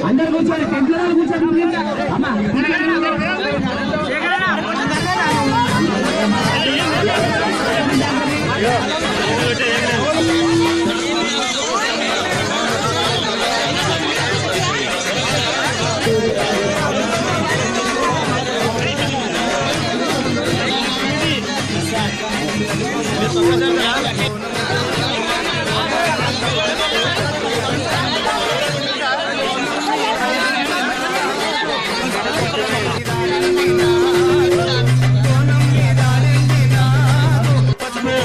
అందరు కూర్చోండి, టెంట్లో కూర్చోండి.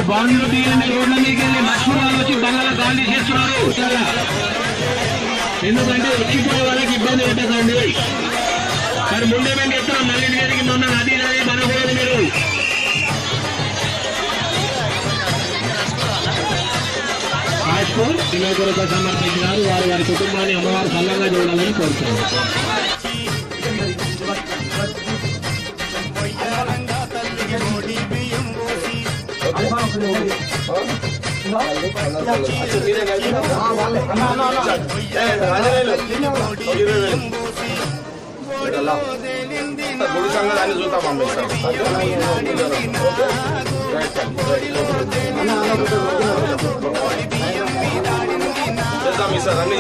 బాండ్లు తీయండి, రోడ్ల మీదకి వెళ్ళి మర్చిపోవాలి వచ్చి బంగాళ గాలి చేస్తున్నారు. ఎందుకంటే వచ్చిపోయే వాళ్ళకి ఇబ్బంది పెట్టదండి. మరి ముందే మేము చెప్తున్నాం, మళ్ళీ గారికి మొన్న నది నది మనకూడదు. మీరు వినాయకుడితో సమర్పించినారు. వారి వారి కుటుంబాన్ని అమ్మవారు సల్లంగా చూడాలని కోరుతున్నాను. గుడి సంఘాన్ని చూద్దాం. చేద్దాం అన్ని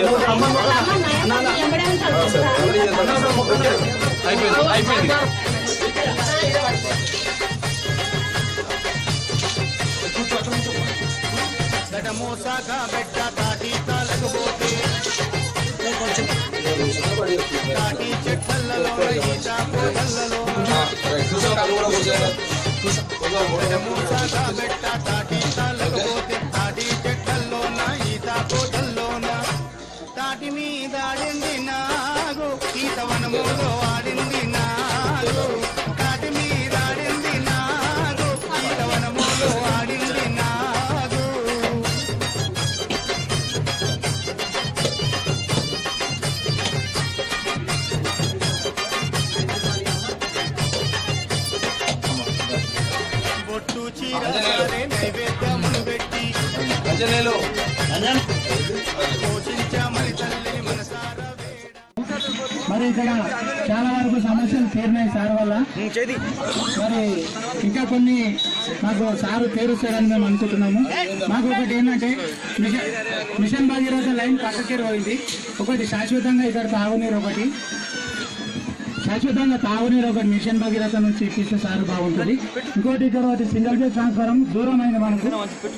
అయిపోయింది. మోసాగా బెట్ట తాటి తాలకపోతే తాటి చెట్లలో మోసాగా బెట్ట తాటి తాలకపోతే తాటి చెట్లలోన ఈత కోటల్లోన తాటి మీద ఆడింది నాగు ఈతవనములో ఆడింది నాగు తాటి మీద ఆడింది నాగు ఈతవనములో ఆడింది నాగు. బొట్టు చీరే నైవేద్యమును పెట్టి పోషించామని తల్లిని మనసారా. మరి ఇక్కడ చాలా వరకు సమస్యలు తీరినాయి సార్ వల్ల. మరి ఇంకా కొన్ని మాకు సారు తీరుస్తారని మేము అనుకుంటున్నాము. మాకు ఒకటి ఏంటంటే మిషన్ భగీరథ లైన్ పక్కకి పోయింది. ఒకటి శాశ్వతంగా ఇక్కడ తాగునీరు, ఒకటి శాశ్వతంగా తాగునీరు ఒకటి మిషన్ భగీరథ నుంచి ఇప్పిస్తే సార్ బాగుంటుంది. ఇంకోటి ఇక్కడ ఒకటి సింగిల్ ఫేజ్ ట్రాన్స్ఫారం దూరం అయింది మనకు,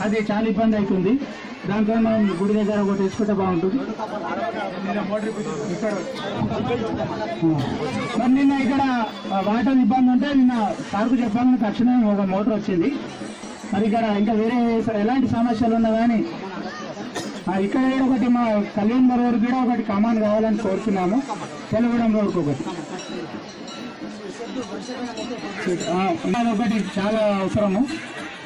అది చాలా ఇబ్బంది అవుతుంది. దాంట్లో మనం గుడి దగ్గర ఒకటి తీసుకుంటే బాగుంటుంది. మరి నిన్న ఇక్కడ వాటర్ ఇబ్బంది ఉంటే నిన్న సార్కు చెప్పాలని తక్షణమే ఒక మోటార్ వచ్చింది. మరి ఇక్కడ ఇంకా వేరే ఎలాంటి సమస్యలు ఉన్నా కానీ ఇక్కడ ఒకటి మా కళ్యాణ్ రోడ్ కూడా ఒకటి కమాన్ కావాలని కోరుతున్నాము. తెలగడం రోడ్కు ఒకటి ఒకటి చాలా అవసరము.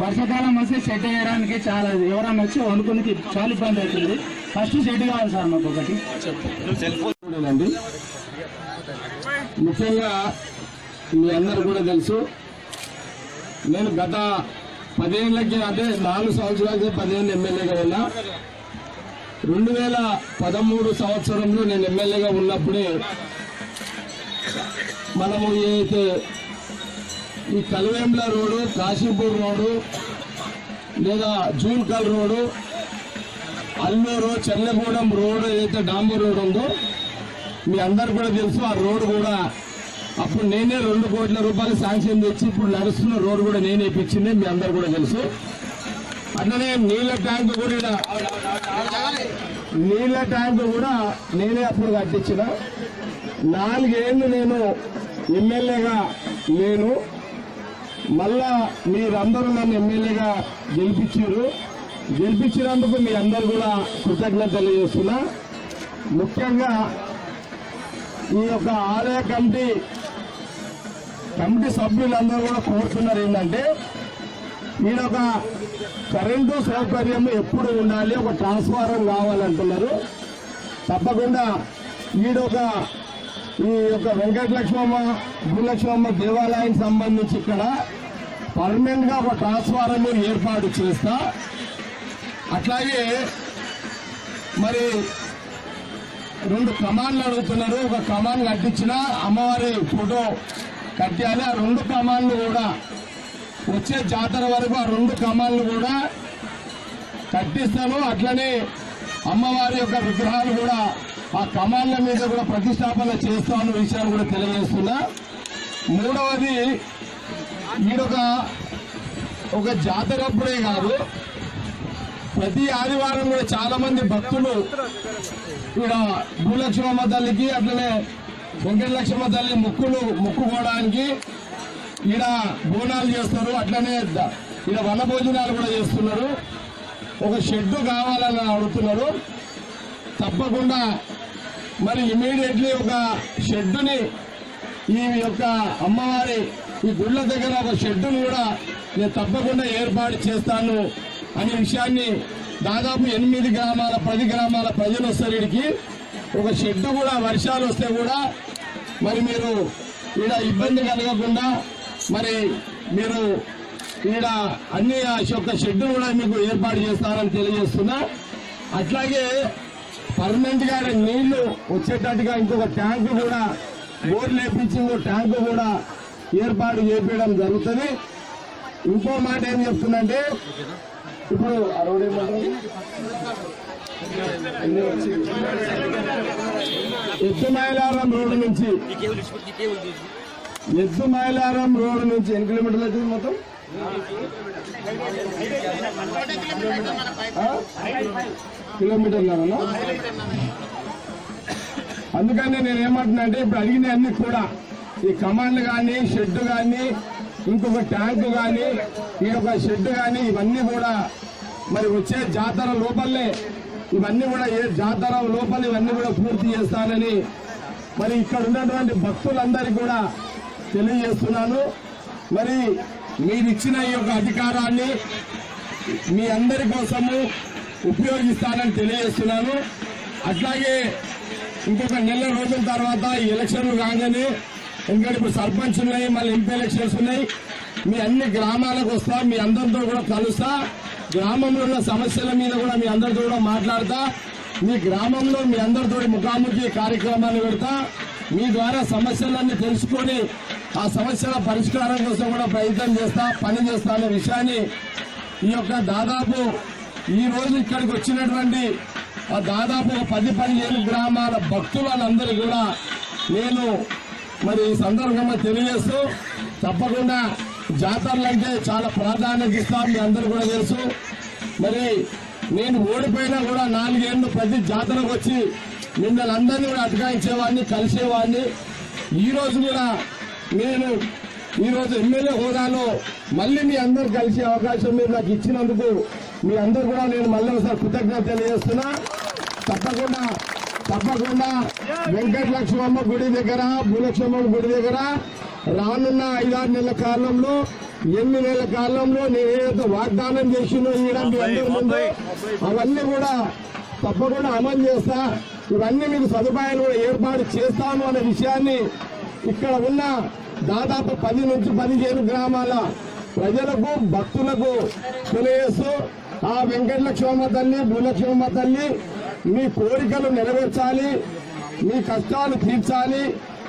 వర్షాకాలం వస్తే సెట్ చేయడానికి చాలా ఎవరైనా వచ్చి వండుకునికి చాలా ఇబ్బంది అవుతుంది. ఫస్ట్ సెట్ కావాలి సార్ మాకు ఒకటి. అండి ముఖ్యంగా మీ అందరూ కూడా తెలుసు, నేను గత 10 ఏళ్ళకి అంటే 4 సంవత్సరాలకి 10 ఏళ్ళు ఎమ్మెల్యేగా ఉన్నా. 2013 సంవత్సరంలో నేను ఎమ్మెల్యేగా ఉన్నప్పుడే మనము ఏదైతే ఈ కల్వేంల రోడ్డు, కాశీపూర్ రోడ్డు లేదా జూన్కల్ రోడ్డు, అల్లూరు చెల్లగూడెం రోడ్డు ఏదైతే డాంబర్ రోడ్ ఉందో మీ అందరు కూడా తెలుసు. ఆ రోడ్డు కూడా అప్పుడు నేనే 2 కోట్ల రూపాయలు శాంక్షన్ తెచ్చి ఇప్పుడు నడుస్తున్న రోడ్డు కూడా నేనే ఇప్పించింది, మీ అందరు కూడా తెలుసు. అట్లనే నీళ్ళ ట్యాంకు కూడా నేనే అప్పుడు కట్టించిన. 4 ఏళ్ళు నేను ఎమ్మెల్యేగా లేను. మళ్ళా మీరందరూ నన్ను ఎమ్మెల్యేగా గెలిపించినందుకు మీ అందరు కూడా కృతజ్ఞతలు తెలియజేస్తున్నా. ముఖ్యంగా ఈ యొక్క ఆలయ కమిటీ సభ్యులందరూ కూడా కోరుతున్నారు ఏంటంటే ఈయనొక కరెంటు సౌకర్యం ఎప్పుడు ఉండాలి, ఒక ట్రాన్స్ఫార్మర్ కావాలంటున్నారు. తప్పకుండా ఈ యొక్క వెంకటలక్ష్మమ్మ భూలక్ష్మమ్మ దేవాలయానికి సంబంధించి ఇక్కడ పర్మనెంట్ గా ఒక ట్రాన్స్ఫారం ఏర్పాటు చేస్తా. అట్లాగే మరి 2 కమాన్లు అడుగుతున్నారు. ఒక కమాన్ కట్టించిన అమ్మవారి ఫోటో కట్టాలి. ఆ 2 కమాన్లు కూడా వచ్చే జాతర వరకు ఆ 2 కమాన్లు కూడా కట్టిస్తాను. అట్లనే అమ్మవారి యొక్క విగ్రహాలు కూడా ఆ కమాన్ల మీద కూడా ప్రతిష్టాపన చేస్తాను విషయాన్ని కూడా తెలియజేస్తున్నా. మూడవది ఒక జాతరప్పుడే కాదు, ప్రతి ఆదివారం కూడా చాలా మంది భక్తులు ఇక్కడ భూలక్ష్మమ్మ తల్లికి అట్లనే వెంకటలక్ష్మమ్మ తల్లి మొక్కుకోవడానికి ఈడ బోనాలు చేస్తారు. అట్లనే ఈడ వనభోజనాలు కూడా చేస్తున్నారు. ఒక షెడ్డు కావాలని అడుగుతున్నారు. తప్పకుండా మరి ఇమీడియట్లీ ఒక షెడ్డుని ఈ యొక్క అమ్మవారి ఈ గుళ్ళ దగ్గర ఒక షెడ్డును కూడా నేను తప్పకుండా ఏర్పాటు చేస్తాను అనే విషయాన్ని దాదాపు 8 గ్రామాల 10 గ్రామాల ప్రజలు వస్తారు. వీడికి ఒక షెడ్డు కూడా వర్షాలు వస్తే కూడా మరి మీరు ఈడ ఇబ్బంది కలగకుండా మరి మీరు ఈడ అన్ని యొక్క షెడ్డు కూడా మీకు ఏర్పాటు చేస్తారని తెలియజేస్తున్నా. అట్లాగే పర్మనెంట్ గా నీళ్లు వచ్చేటట్టుగా ఇంకొక ట్యాంకు కూడా బోర్ లేపించి ట్యాంకు కూడా ఏర్పాటు చేపించడం జరుగుతుంది. ఇంకో మాట ఏం చెప్తుందంటే ఇప్పుడు ఎద్దుమైలారం రోడ్డు నుంచి ఎన్ని కిలోమీటర్లు అవుతుంది మొత్తం? కిలోమీటర్లు. అందుకని నేను ఏమంటున్నా అంటే ఇప్పుడు అడిగిన అన్ని కూడా ఈ కమాండ్లు కానీ షెడ్ కానీ ఇంకొక ట్యాంకు కానీ ఈ యొక్క షెడ్ కానీ ఇవన్నీ కూడా మరి వచ్చే జాతర లోపలే ఇవన్నీ కూడా జాతర లోపల ఇవన్నీ కూడా పూర్తి చేస్తానని మరి ఇక్కడ ఉన్నటువంటి భక్తులందరికీ కూడా తెలియజేస్తున్నాను. మరి మీరు ఇచ్చిన ఈ యొక్క అధికారాన్ని మీ అందరి కోసము ఉపయోగిస్తానని తెలియజేస్తున్నాను. అట్లాగే ఇంకొక నెల రోజుల తర్వాత ఈ ఎలక్షన్లు కాగానే, ఎందుకంటే ఇప్పుడు సర్పంచ్ ఉన్నాయి, మళ్ళీ ఎంపీ ఎలక్షన్స్ ఉన్నాయి, మీ అన్ని గ్రామాలకు వస్తా, మీ అందరితో కూడా కలుస్తా, గ్రామంలో ఉన్న సమస్యల మీద కూడా మీ అందరితో కూడా మాట్లాడతా, మీ గ్రామంలో మీ అందరితో ముఖాముఖి కార్యక్రమాలు పెడతా, మీ ద్వారా సమస్యలన్నీ తెలుసుకొని ఆ సమస్యల పరిష్కారం కోసం కూడా ప్రయత్నం చేస్తా, పని చేస్తా అనే విషయాన్ని ఈ యొక్క దాదాపు ఈ రోజు ఇక్కడికి వచ్చినటువంటి దాదాపు 10-15 గ్రామాల భక్తులందరూ కూడా నేను మరి ఈ సందర్భంగా తెలియజేస్తూ, తప్పకుండా జాతరలు అంటే చాలా ప్రాధాన్యత ఇస్తాం, మీ అందరూ కూడా తెలుసు. మరి నేను ఓడిపోయినా కూడా 4 ఏళ్ళు ప్రతి జాతరకు వచ్చి మిమ్మల్ని అందరినీ కూడా అటకాయించేవాడిని, కలిసేవాడిని. ఈరోజు కూడా నేను ఈరోజు ఎమ్మెల్యే హోదాలో మళ్ళీ మీ అందరూ కలిసే అవకాశం మీరు నాకు ఇచ్చినందుకు మీ అందరూ కూడా నేను మళ్ళీ ఒకసారి కృతజ్ఞత తెలియజేస్తున్నా. తప్పకుండా వెంకటలక్ష్మమ్మ గుడి దగ్గర, భూలక్ష్మమ్మ గుడి దగ్గర రానున్న 5-6 నెలల కాలంలో, 8 నెలల కాలంలో నేను ఏదైతే వాగ్దానం చేసినో మీ అందరి ముందు అవన్నీ కూడా తప్పకుండా అమలు చేస్తా. ఇవన్నీ మీకు సదుపాయాలు కూడా ఏర్పాటు చేస్తాను అనే విషయాన్ని ఇక్కడ ఉన్న దాదాపు 10 నుంచి 15 గ్రామాల ప్రజలకు, భక్తులకు తెలియజేస్తూ, ఆ వెంకటలక్ష్మమ్మ తల్లి, భూలక్ష్మమ్మ తల్లి మీ కోరికలు నెరవేర్చాలి, మీ కష్టాలు తీర్చాలి,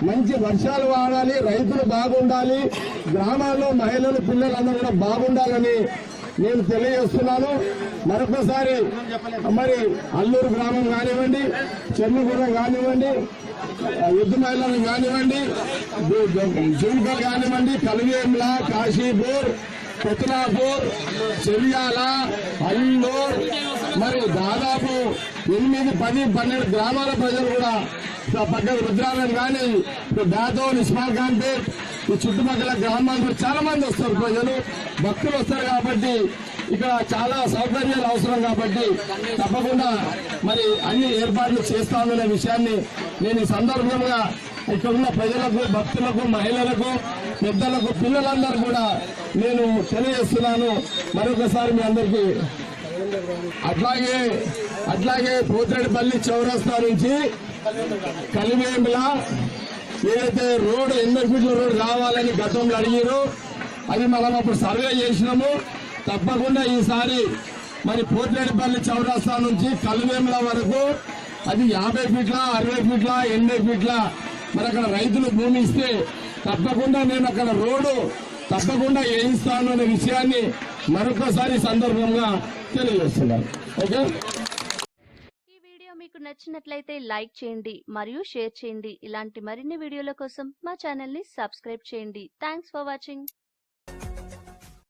మంచి వర్షాలు వాడాలి, రైతులు బాగుండాలి, గ్రామాల్లో మహిళలు, పిల్లలందరూ కూడా బాగుండాలని నేను తెలియజేస్తున్నాను. మరొకసారి మరి అల్లూరు గ్రామం కానివ్వండి, చెన్నుగూడెం కానివ్వండి, ఎద్దుమైలను కానివ్వండి, జుంకలు కానివ్వండి, కలివేమ్ల, కాశీపూర్, కొత్తనాపూర్, చెవియాల, అల్లూరు, మరి దాదాపు 8, 10, 12 గ్రామాల ప్రజలు కూడా పక్కన రుద్రాలను కానీ దాదోన్, ఇస్మాల్ ఖాన్ పేట్, ఈ చుట్టుపక్కల గ్రామాలకు చాలా మంది వస్తారు, ప్రజలు భక్తులు వస్తారు. కాబట్టి ఇక్కడ చాలా సౌకర్యాలు అవసరం కాబట్టి తప్పకుండా మరి అన్ని ఏర్పాట్లు చేస్తామనే విషయాన్ని నేను ఈ సందర్భంగా ఇక్కడ ఉన్న ప్రజలకు, భక్తులకు, మహిళలకు, పెద్దలకు, పిల్లలందరూ కూడా నేను తెలియజేస్తున్నాను. మరొకసారి మీ అందరికీ అట్లాగే పోతిరెడ్డిపల్లి చౌరస్తా నుంచి కలివేముల ఏదైతే రోడ్డు 80 ఫీట్ల రోడ్డు కావాలని గతంలో అడిగారు, అది మనం అప్పుడు సర్వే చేసినాము. తప్పకుండా ఈసారి మరి పోతిరెడ్డిపల్లి చౌరస్తా నుంచి కలివేముల వరకు అది 50 ఫీట్ల 60 ఫీట్ల 80 ఫీట్ల మరి అక్కడ రైతులు భూమి ఇస్తే తప్పకుండా నేను అక్కడ రోడ్డు తప్పకుండా వేయిస్తాను అనే విషయాన్ని మరొకసారి సందర్భంగా తెలియజేస్తున్నాను. ఓకే, ఈ వీడియో మీకు నచ్చినట్లయితే లైక్ చేయండి మరియు షేర్ చేయండి. ఇలాంటి మరిన్ని వీడియోల కోసం మా ఛానల్ ని సబ్స్క్రైబ్ చేయండి. Thanks for watching.